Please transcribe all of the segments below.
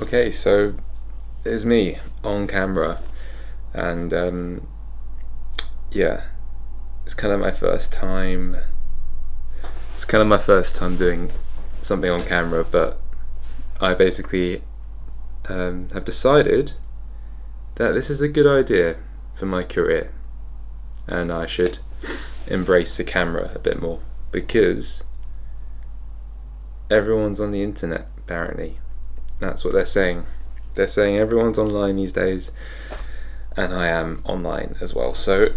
Okay, so it's me on camera, and yeah, it's kind of my first time. It's kind of my first time doing something on camera, but I basically have decided that this is a good idea for my career, and I should embrace the camera a bit more because everyone's on the internet apparently. That's what they're saying. They're saying everyone's online these days, and I am online as well. So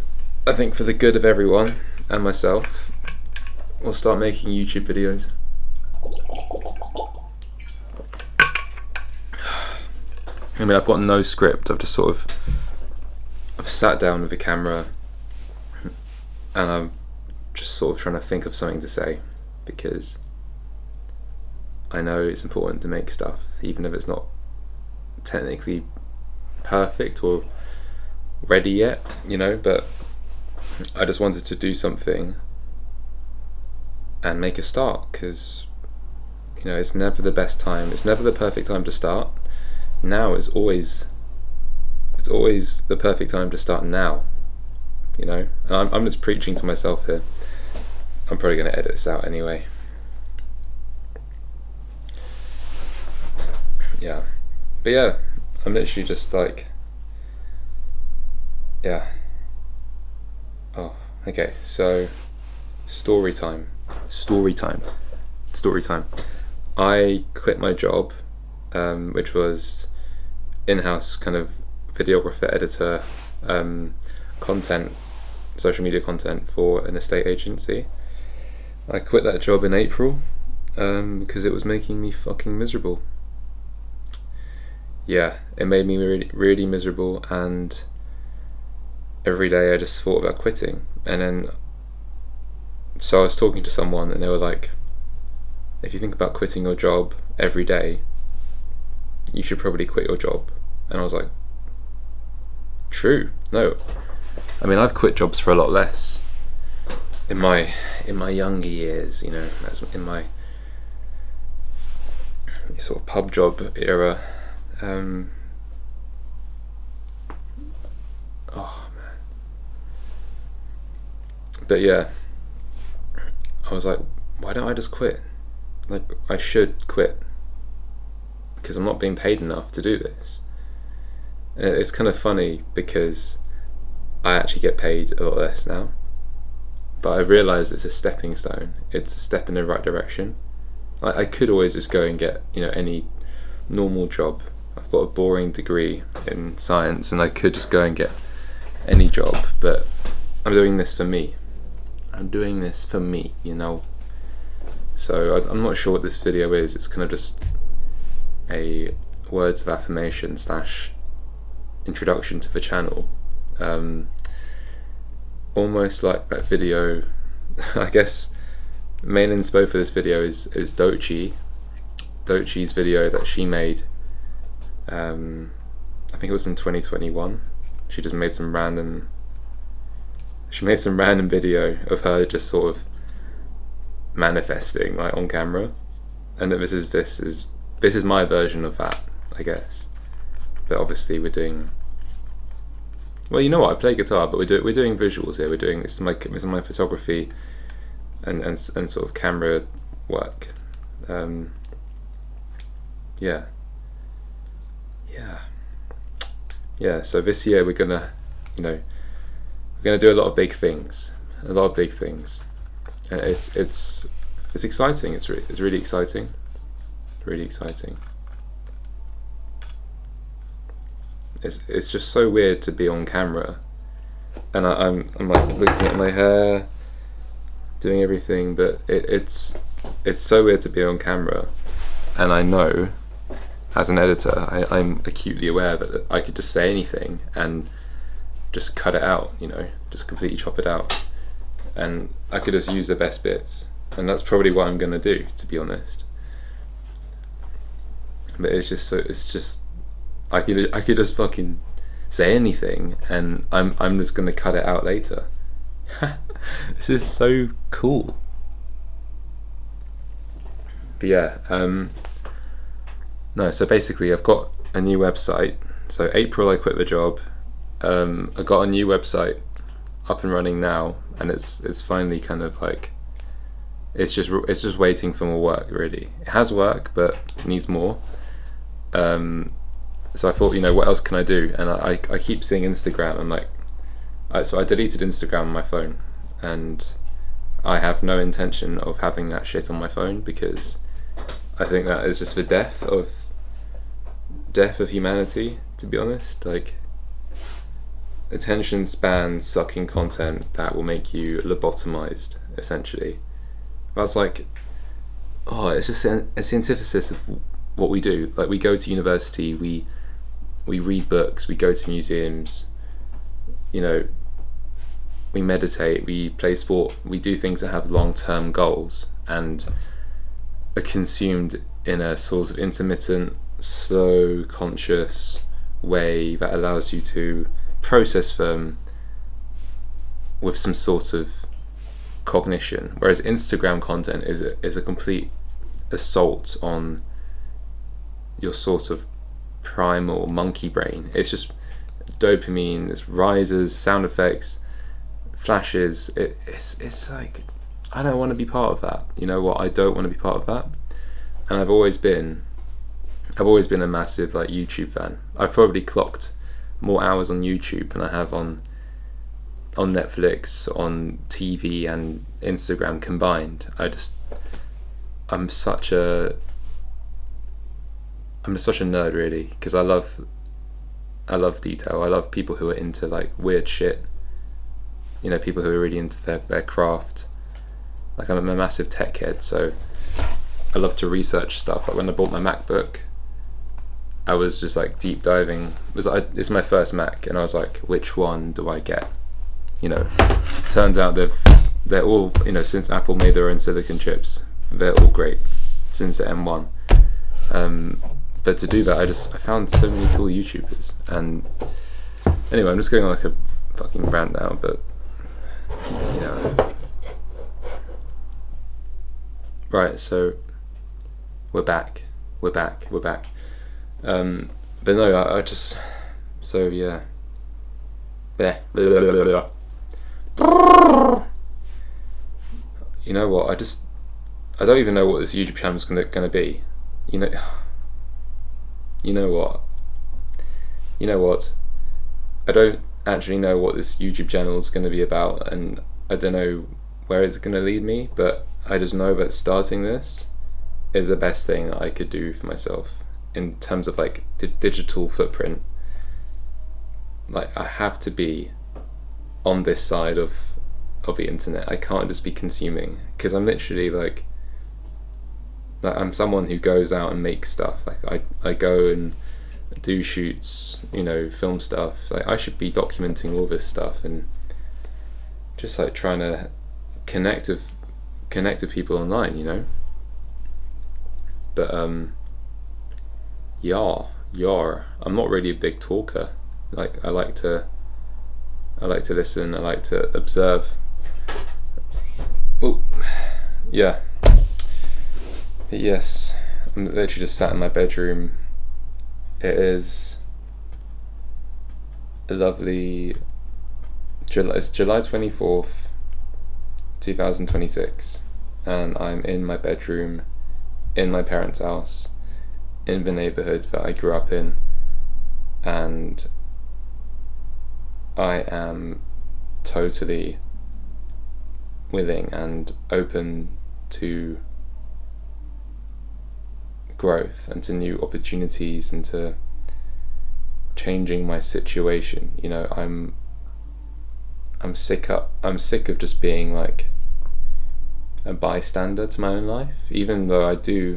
I think for the good of everyone and myself, we'll start making YouTube videos. I mean, I've got no script. I've sat down with a camera, and I'm just sort of trying to think of something to say because I know it's important to make stuff, even if it's not technically perfect or ready yet, but I just wanted to do something and make a start because, it's never the best time. It's never the perfect time to start. Now it's always the perfect time to start now, And I'm just preaching to myself here. I'm probably going to edit this out anyway. Yeah, but yeah, I'm literally just like, yeah. Oh, okay. So, story time. I quit my job, which was in-house kind of videographer, editor, content, social media content for an estate agency. I quit that job in April because it was making me fucking miserable. Yeah, it made me really, really miserable, and every day I just thought about quitting. And then, so I was talking to someone, and they were like, if you think about quitting your job every day, you should probably quit your job. And I was like, true. No, I mean, I've quit jobs for a lot less in my younger years, that's in my sort of pub job era. Oh man. But yeah, I was like, why don't I just quit? Like, I should quit because I'm not being paid enough to do this. And it's kind of funny because I actually get paid a lot less now, but I realised it's a stepping stone. It's a step in the right direction. I could always just go and get any normal job. I've got a boring degree in science, and I could just go and get any job, but I'm doing this for me. So I'm not sure what this video is. It's kind of just a words of affirmation / introduction to the channel. Almost like that video. I guess main inspo for this video is Dochi's video that she made. I think it was in 2021. She made some random video of her just sort of manifesting, like, on camera, and this is my version of that, I guess. But obviously we're doing, well, you know what, I play guitar, but we're doing visuals here. This is my photography and sort of camera work. Yeah. So this year we're gonna do a lot of big things, and it's exciting. It's really exciting, It's just so weird to be on camera, and I'm like looking at my hair, doing everything, but it's so weird to be on camera, and I know, as an editor, I'm acutely aware that I could just say anything and just cut it out, just completely chop it out, and I could just use the best bits, and that's probably what I'm gonna do, to be honest. But it's just I could just fucking say anything, and I'm just gonna cut it out later. This is so cool. But yeah, No, so basically I've got a new website. So April I quit the job. I got a new website up and running now, and it's finally kind of like it's just waiting for more work. Really, it has work, but needs more. So I thought, what else can I do? And I keep seeing Instagram. I'm like, so I deleted Instagram on my phone, and I have no intention of having that shit on my phone, because I think that is just the death of humanity, to be honest. Like, attention span sucking content that will make you lobotomized, essentially. That's like, it's the antithesis of what we do. Like, we go to university, we read books, we go to museums, we meditate, we play sport, we do things that have long-term goals and are consumed in a sort of intermittent, slow, conscious way that allows you to process them with some sort of cognition. Whereas Instagram content is a complete assault on your sort of primal monkey brain. It's just dopamine, it's risers, sound effects, flashes. It's like, I don't want to be part of that. You know what? I don't want to be part of that. And I've always been a massive like YouTube fan. I've probably clocked more hours on YouTube than I have on Netflix, on TV and Instagram combined. I'm such a nerd, really, because I love detail. I love people who are into like weird shit. People who are really into their craft. Like, I'm a massive tech head, so I love to research stuff. Like, when I bought my MacBook, I was just like deep diving. It's my first Mac, and I was like, which one do I get? Turns out they're all, since Apple made their own silicon chips, they're all great since the M1. But to do that, I found so many cool YouTubers. And anyway, I'm just going on like a fucking rant now, but right, so we're back. But no, I just, so yeah. Bleh. Blah, blah, blah, blah. You know what? I don't even know what this YouTube channel is gonna be. You know what? I don't actually know what this YouTube channel is going to be about, and I don't know where it's going to lead me, but I just know that starting this is the best thing that I could do for myself in terms of like digital footprint. Like, I have to be on this side of the internet. I can't just be consuming, because I'm literally like I'm someone who goes out and makes stuff. Like, I go and do shoots, film stuff. Like, I should be documenting all this stuff and just like trying to connect with people online, But I'm not really a big talker. Like, I like to listen, I like to observe. Oh, yeah. But yes, I'm literally just sat in my bedroom. It is a lovely it's July 24th, 2026, and I'm in my bedroom in my parents' house in the neighbourhood that I grew up in, and I am totally willing and open to growth and to new opportunities and to changing my situation. I'm sick of just being like a bystander to my own life, even though I do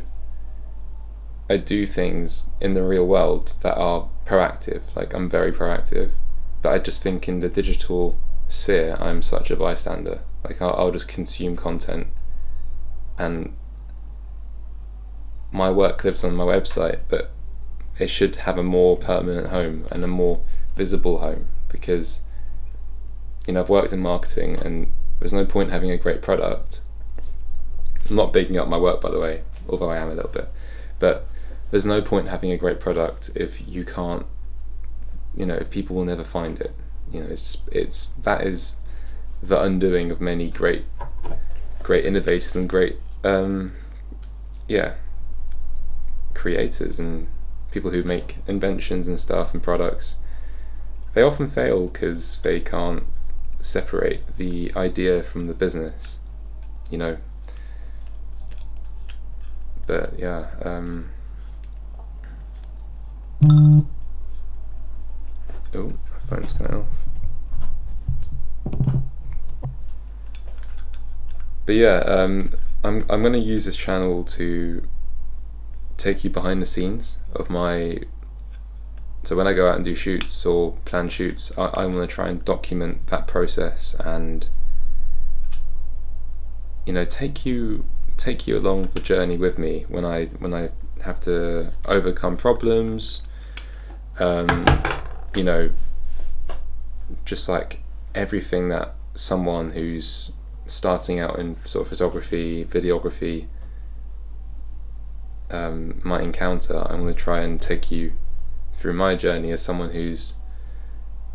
things in the real world that are proactive. Like, I'm very proactive, but I just think in the digital sphere I'm such a bystander. Like, I'll just consume content, and my work lives on my website, but it should have a more permanent home and a more visible home, because I've worked in marketing, and there's no point having a great product. I'm not bigging up my work, by the way, although I am a little bit, but there's no point having a great product if you can't, if people will never find it. It's that is the undoing of many great innovators and great creators and people who make inventions and stuff and products. They often fail because they can't separate the idea from the business, but yeah. Oh, my phone's going off. But yeah, I'm going to use this channel to take you behind the scenes of my. So when I go out and do shoots or plan shoots, I want to try and document that process and take you along the journey with me when I have to overcome problems. Just like everything that someone who's starting out in sort of photography, videography might encounter. I'm going to try and take you through my journey as someone who's,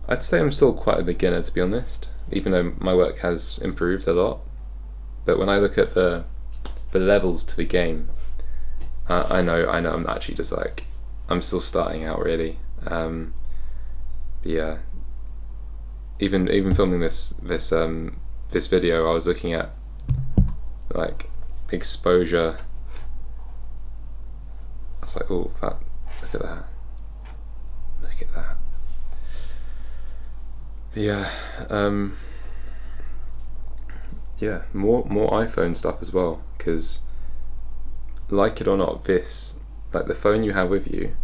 I'd say I'm still quite a beginner, to be honest, even though my work has improved a lot. But when I look at the levels to the game, I know I'm actually just like, I'm still starting out really. But yeah, even filming this video, I was looking at like exposure. I was like, oh, look at that. Look at that. But yeah, more iPhone stuff as well, because like it or not, like the phone you have with you,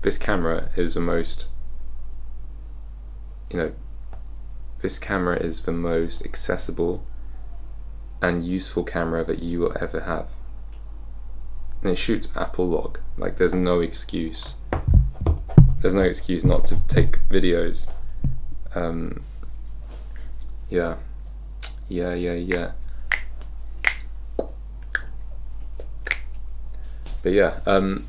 this camera is the most, this camera is the most accessible and useful camera that you will ever have. And it shoots Apple log. Like there's no excuse. There's no excuse not to take videos. Yeah. But yeah, and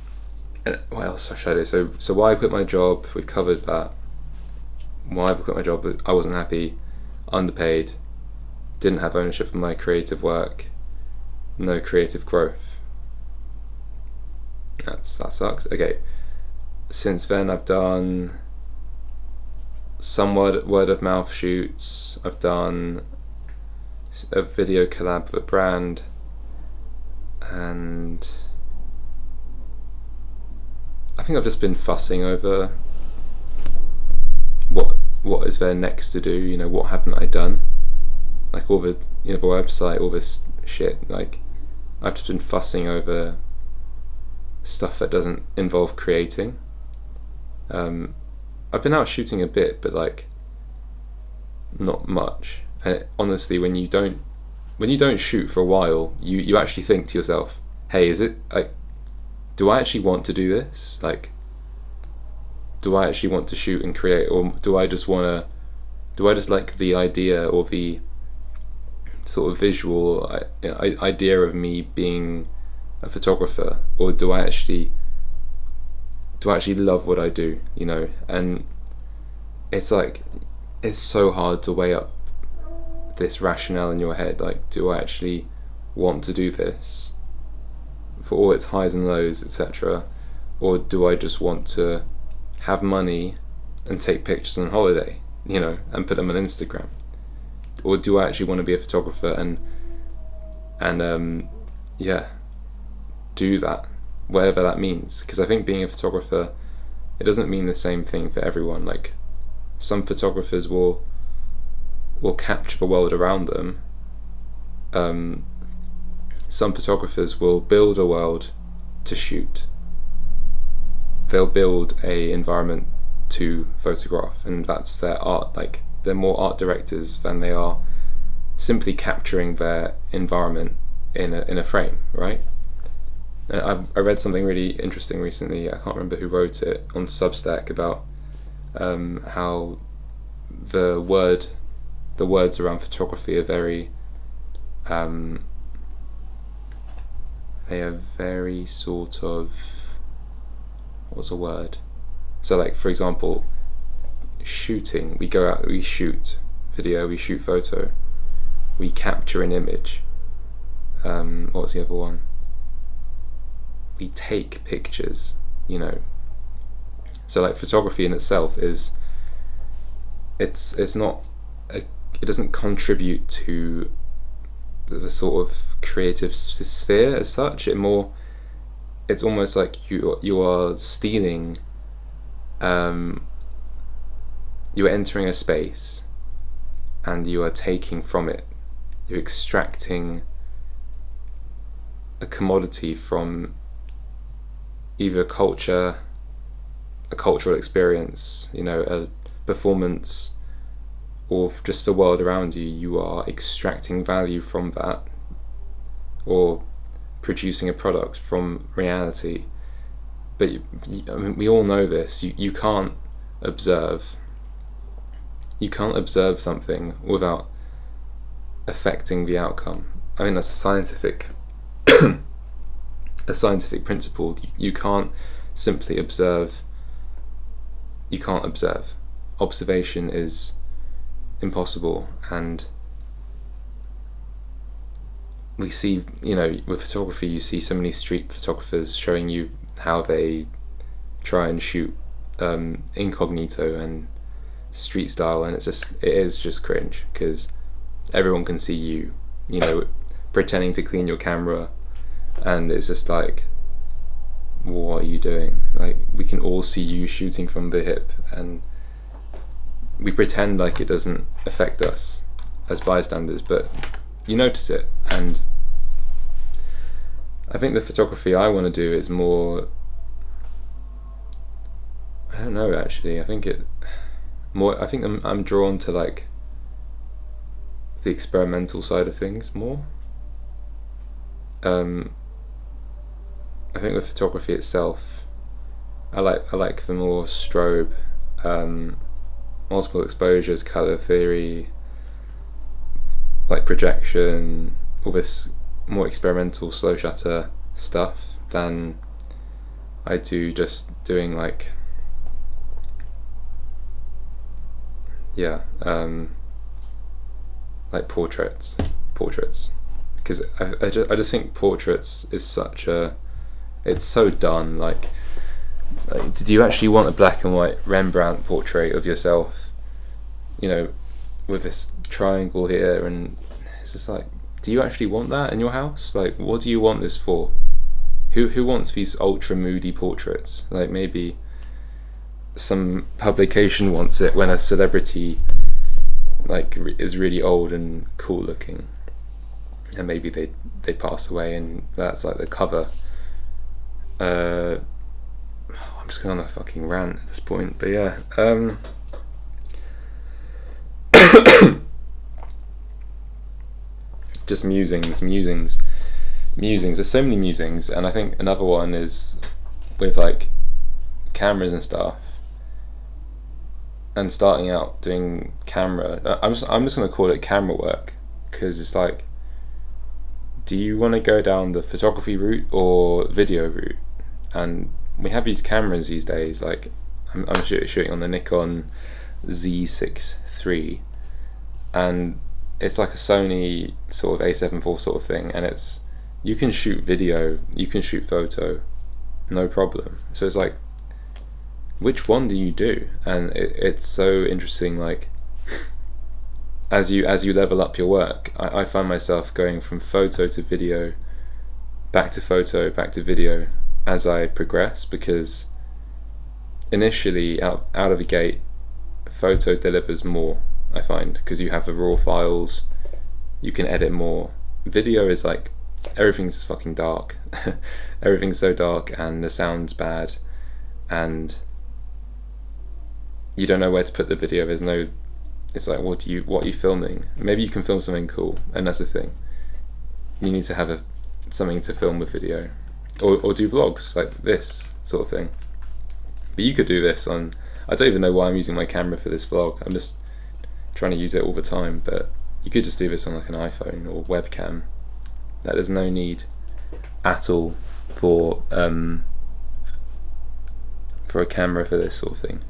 what else should I do? So why I quit my job, we've covered that. Why I quit my job, I wasn't happy, underpaid, didn't have ownership of my creative work, no creative growth. That sucks. Okay, since then I've done some word of mouth shoots. I've done a video collab with a brand, and I think I've just been fussing over what is there next to do. What haven't I done? Like all the the website, all this shit. Like I've just been fussing over stuff that doesn't involve creating. I've been out shooting a bit, but like not much. And honestly, when you don't shoot for a while, you actually think to yourself, hey, is it like, do I actually want to do this? Like, do I actually want to shoot and create, or do I just like the idea or the sort of visual idea of me being a photographer, or do I actually love what I do? And it's like, it's so hard to weigh up this rationale in your head. Like, do I actually want to do this for all its highs and lows, etc., or do I just want to have money and take pictures on holiday, and put them on Instagram? Or do I actually want to be a photographer and do that, whatever that means? Because I think being a photographer, it doesn't mean the same thing for everyone. Like, some photographers will capture the world around them. Some photographers will build a world to shoot. They'll build a environment to photograph, and that's their art. Like, they're more art directors than they are simply capturing their environment in a frame, right? I read something really interesting recently. I can't remember who wrote it, on Substack, about how the words around photography are very they are very sort of what's a word? So like, for example, shooting, we go out, we shoot video, we shoot photo, we capture an image. What's the other one? We take pictures, you know. So like, photography in itself is, it's not it doesn't contribute to the sort of creative sphere as such. It's almost like you are stealing, you are entering a space and you are taking from it, you're extracting a commodity from either a culture, a cultural experience, you know, a performance, or just the world around you. You are extracting value from that, or producing a product from reality. But I mean, we all know this. You can't observe something without affecting the outcome. I think that's a scientific a scientific principle. You can't simply observe. You can't observe. Observation is impossible, and we see, you know, with photography, you see so many street photographers showing you how they try and shoot incognito and street style, and it is just cringe, because everyone can see you, you know, pretending to clean your camera, and it's just like, what are you doing? Like, we can all see you shooting from the hip, and we pretend like it doesn't affect us as bystanders, but you notice it. And I think the photography I want to do is more, I don't know actually, I think I'm drawn to like the experimental side of things more. I think with photography itself, I like the more strobe, multiple exposures, color theory, like projection, all this more experimental slow shutter stuff than I do just doing like, like portraits, because I just think portraits is it's so done. Like, do you actually want a black and white Rembrandt portrait of yourself, you know, with this triangle here? And it's just like, do you actually want that in your house? Like, what do you want this for? Who wants these ultra moody portraits? Like, maybe some publication wants it when a celebrity like is really old and cool looking, and maybe they pass away, and that's like the cover. I'm just going on a fucking rant at this point, but yeah. Just musings. There's so many musings, and I think another one is with like cameras and stuff, and starting out doing camera. I'm just gonna call it camera work, because it's like, do you want to go down the photography route or video route? And we have these cameras these days, like I'm shooting on the Nikon Z6 III, and it's like a Sony sort of A7 IV sort of thing, and you can shoot video, you can shoot photo, no problem. So it's like, which one do you do? And it's so interesting, like, as you level up your work, I find myself going from photo to video, back to photo, back to video, as I progress, because initially out of the gate, photo delivers more, I find, because you have the raw files, you can edit more. Video is like, everything's fucking dark. Everything's so dark, and the sound's bad, and you don't know where to put the video. It's like, what are you filming? Maybe you can film something cool, and that's the thing. You need to have something to film with video, or do vlogs like this sort of thing. But you could do this on, I don't even know why I'm using my camera for this vlog. I'm just trying to use it all the time, but you could just do this on like an iPhone or webcam. That there's no need at all for for a camera for this sort of thing.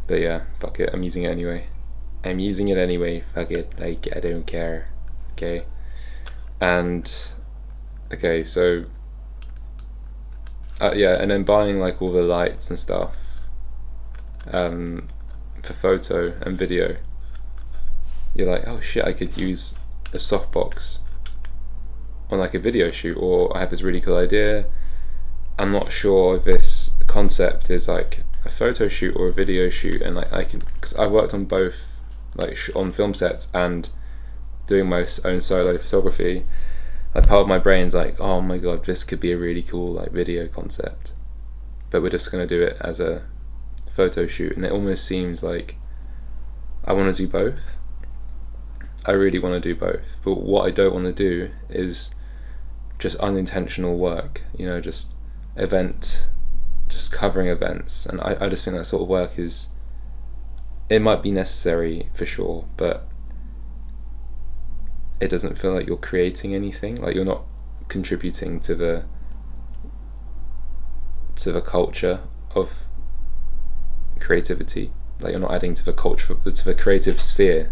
But yeah, fuck it, I'm using it anyway. Fuck it, like, I don't care. Okay. And okay, so yeah, and then buying like all the lights and stuff for photo and video. You're like, oh shit, I could use a softbox on like a video shoot, or I have this really cool idea. I'm not sure if this concept is like a photo shoot or a video shoot, and like I can, because I've worked on both, like on film sets and doing my own solo photography. Like part of my brain's like, oh my god, this could be a really cool like video concept, but we're just gonna do it as a photo shoot, and it almost seems like I want to do both. I really want to do both, but what I don't want to do is just unintentional work, you know, just covering events. And I just think that sort of work is, it might be necessary for sure, but it doesn't feel like you're creating anything, like you're not contributing to the culture of creativity, like you're not adding to the culture, to the creative sphere,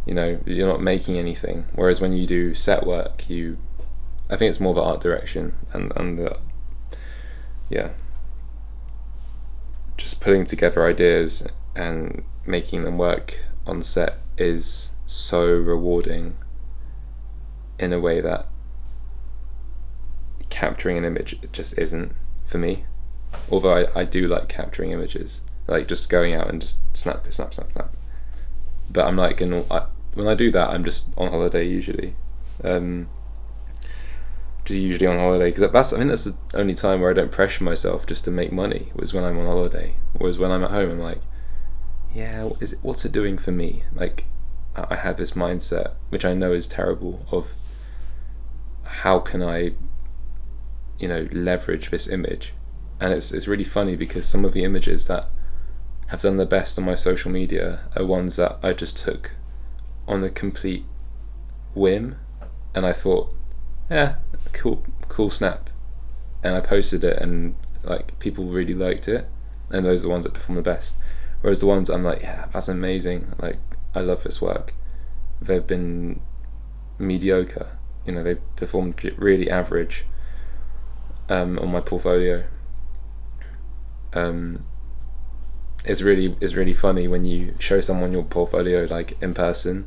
you know, you're not making anything. Whereas when you do set work, I think it's more the art direction and the, yeah, just putting together ideas and making them work on set is so rewarding in a way that capturing an image just isn't for me. Although I do like capturing images, like just going out and just snap. But I'm like, when I do that, I'm just on holiday usually. Usually on holiday, because I think that's the only time where I don't pressure myself just to make money, was when I'm on holiday. Whereas when I'm at home, I'm like, yeah, what's it doing for me? Like, I have this mindset, which I know is terrible, of how can I, you know, leverage this image. And it's really funny because some of the images that have done the best on my social media are ones that I just took on a complete whim, and I thought, yeah, cool snap, and I posted it, and like people really liked it, and those are the ones that perform the best. Whereas the ones I'm like, yeah, that's amazing, like I love this work, they've been mediocre, you know, they performed really average on my portfolio. It's really funny when you show someone your portfolio like in person,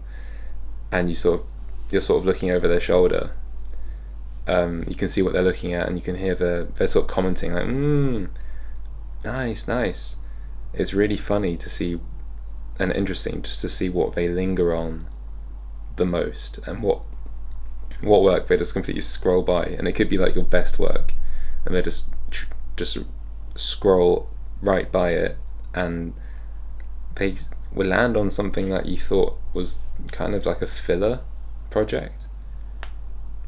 and you're sort of looking over their shoulder. You can see what they're looking at, and you can hear they're sort of commenting like, nice. It's really funny to see, and interesting just to see what they linger on the most, and what work they just completely scroll by. And it could be like your best work, and they just scroll right by it, and they will land on something that you thought was kind of like a filler project,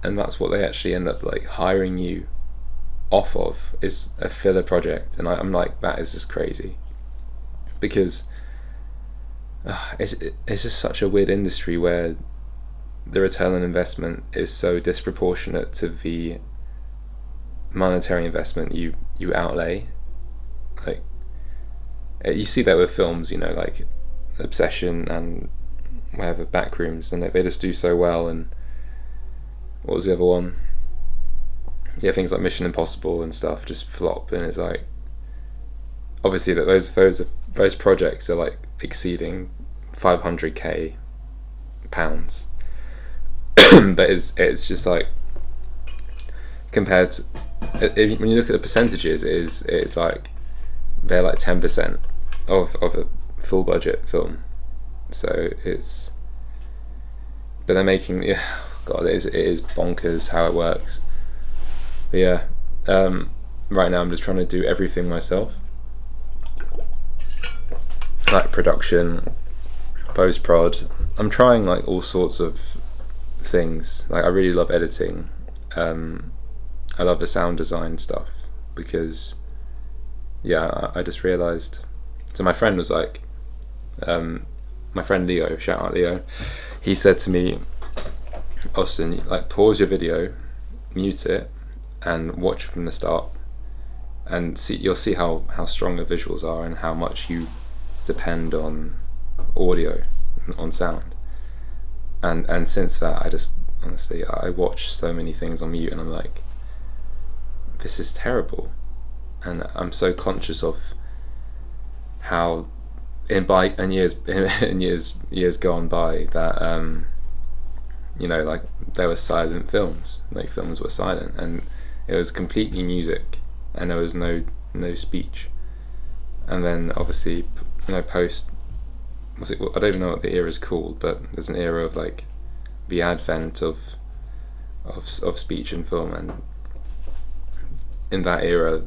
and that's what they actually end up like hiring you off of, is a filler project. And I'm like, that is just crazy, because it's just such a weird industry where the return on investment is so disproportionate to the monetary investment you outlay. Like, you see that with films, you know, like Obsession and whatever, Backrooms, and they just do so well. And what was the other one? Yeah, things like Mission Impossible and stuff just flop, and it's like, obviously that those projects are like exceeding 500k pounds, but it's just like, compared to, when you look at the percentages, it's like they're like 10% of a full budget film. So it's, but they're making, yeah, God, it is bonkers how it works. But yeah, right now I'm just trying to do everything myself, like production, post-prod. I'm trying like all sorts of things. Like I really love editing. I love the sound design stuff, because yeah, I just realised, so my friend was like, my friend Leo, shout out Leo, he said to me, Austin, like pause your video, mute it, and watch from the start, and you'll see how strong the visuals are and how much you depend on audio, on sound. And since that, I just honestly, I watch so many things on mute, and I'm like, this is terrible. And I'm so conscious of how in years gone by that like there were silent films, like films were silent, and it was completely music, and there was no speech. And then obviously, post, I don't even know what the era is called, but there's an era of like the advent of speech in film, and in that era,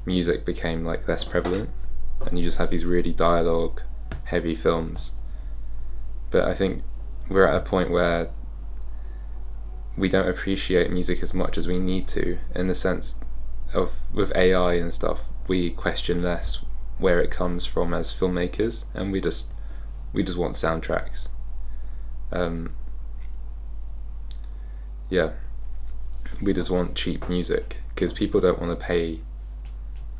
music became like less prevalent, and you just have these really dialogue heavy films. But I think we're at a point where we don't appreciate music as much as we need to, in the sense of, with AI and stuff, we question less where it comes from as filmmakers, and we just want soundtracks. We just want cheap music, because people don't want to pay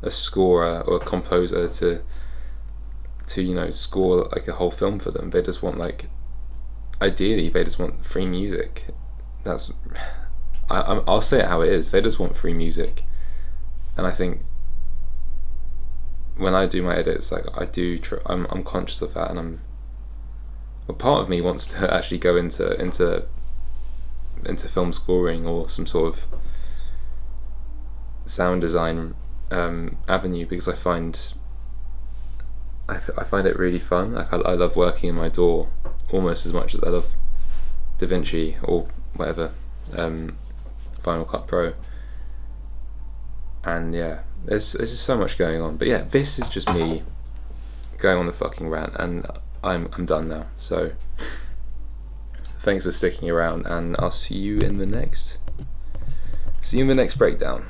a scorer or a composer to score like a whole film for them. They just want, like, ideally they just want free music. That's I'll say it how it is. They just want free music. And I think when I do my edits, like, I'm conscious of that, and part of me wants to actually go into film scoring or some sort of sound design avenue, because I find it really fun. Like, I love working in my DAW almost as much as I love DaVinci or whatever, Final Cut Pro. And yeah, there's just so much going on. But yeah, this is just me going on the fucking rant, and I'm done now. So thanks for sticking around, and I'll see you in the next breakdown.